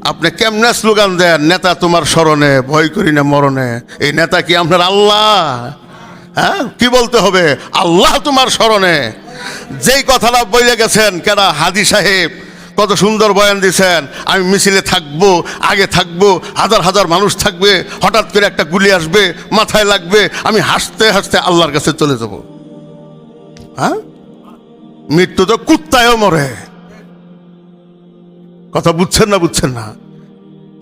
আপনি কেমনে স্লোগান দেন, নেতা তোমার স্মরণে ভয় করি না মরণে? এই নেতা কি আপনার আল্লাহ? হ্যাঁ, কি বলতে হবে? আল্লাহ তোমার স্মরণে। যেই কথাটা বলে গেছেন কেনা হাজী সাহেব, কত সুন্দর বয়ান দিয়েছেন। আমি মিছিলে থাকবো, আগে থাকবো, হাজার হাজার মানুষ থাকবে, হঠাৎ করে একটা গুলি আসবে, মাথায় লাগবে, আমি হাসতে হাসতে আল্লাহর কাছে চলে যাব। হ্যাঁ, মৃত্যু তো কুত্তায়ও মরে। কথা বুঝছেন না? বুঝছেন না?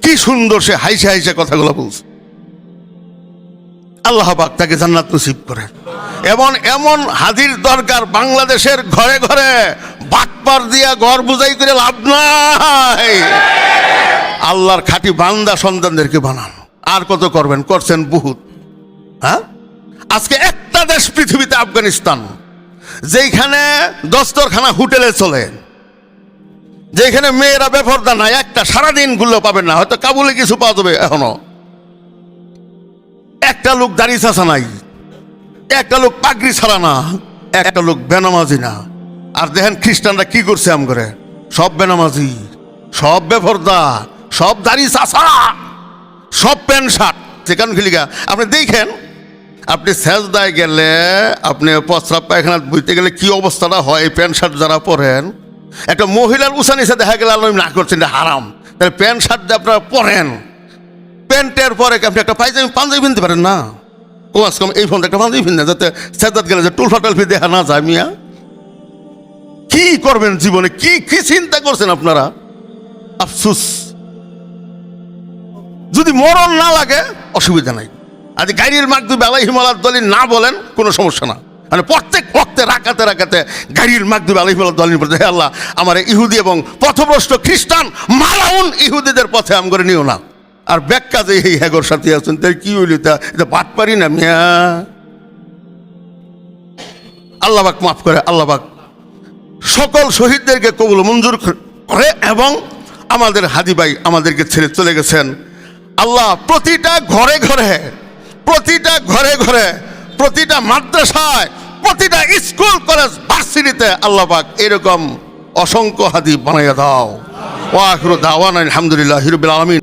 কি সুন্দর সে হাইসে হাইসে কথাগুলো বলছে। আল্লাহ পাক তাকে জান্নাত নসিব করে। এমন এমন হাজির দরকার বাংলাদেশের ঘরে ঘরে। বাটপার দিয়া ঘর বুঝাই করে লাভ নাই। আল্লাহর খাঁটি বান্দা সন্তানদেরকে বানান। আর কত করবেন? করছেন বহুত। হ্যাঁ, আজকে একটা দেশ পৃথিবীতে আফগানিস্তান, যেখানে দস্তরখানা হোটেলে চলে, যেখানে মেয়েরা বেপরদা নাই, একটা সারাদিন গুলো পাবেন না। হয়তো কাবুলে কিছু পাওয়া যাবে এখনো। একটা লোক দাড়ি চাচা নাই, একটা লোক পাগড়ি ছাড়া না, একটা লোক বেনামাজি না। আর দেখেন খ্রিস্টানরা কি করছে আম করে, সব বেনামাজি, সব বেপরদা, সব দাড়ি চাচা, সব প্যান্ট শার্ট। সেখানে খেলিগা আপনি দেখেন, আপনি সেজদায় গেলে, আপনি প্রস্রাব পায়খানা বুঝতে গেলে কি অবস্থাটা হয়। প্যান্ট শার্ট যারা পরেন, একটা মহিলার উঁচা নিচে দেখা গেলে আল্লাহ না করছেন, এটা হারাম। তাহলে প্যান্ট শার্ট দিয়ে আপনারা পরেন, প্যান্টের পরে আপনি একটা পাঞ্জাবি কিনতে পারেন না? কমাস কম এই ফোনটা একটা পাঞ্জাবি কিনে, যাতে সেজদাত গেলে যে টুলফা টুলফি দেখা না যায়। মিয়া কি করবেন জীবনে? কি কি চিন্তা করছেন আপনারা? আফসুস। যদি মরণ না লাগে অসুবিধা নাই। আজ গাড়ির মাগদুবে আলাইহিম আলাদ-দালিন না বলেন কোনো সমস্যা না। মানে প্রত্যেক ওয়াক্তে রাকাতে রাকাতে গাড়ির মাগদুবে আলাইহিম আলাদ-দালিন বলতে, হে আল্লাহ, আমার ইহুদি এবং পথভ্রষ্ট খ্রিস্টান মালাউন ইহুদিদের পথে আম করে নিও না। আর ব্যাখ্যা যে এই হ্যাগর সাথে আছেন, তাই কি হইল? এটা বাদ পারি না মিয়া। আল্লাহ পাক মাফ করে। আল্লাহ পাক সকল শহীদদেরকে কবুল মঞ্জুর করে। এবং আমাদের হাদি ভাই আমাদেরকে ছেড়ে চলে গেছেন। আল্লাহ প্রতিটা ঘরে ঘরে, প্রতিটা ঘরে ঘরে, প্রতিটা মাদ্রাসায়, প্রতিটা স্কুল কলেজ ভার্সিটিতে আল্লাহ পাক এরকম অসংখ্য হাদি বানাইয়া দাও। ওয়া আখিরু দাওয়ানা আলহামদুলিল্লাহি রাব্বিল আলামিন।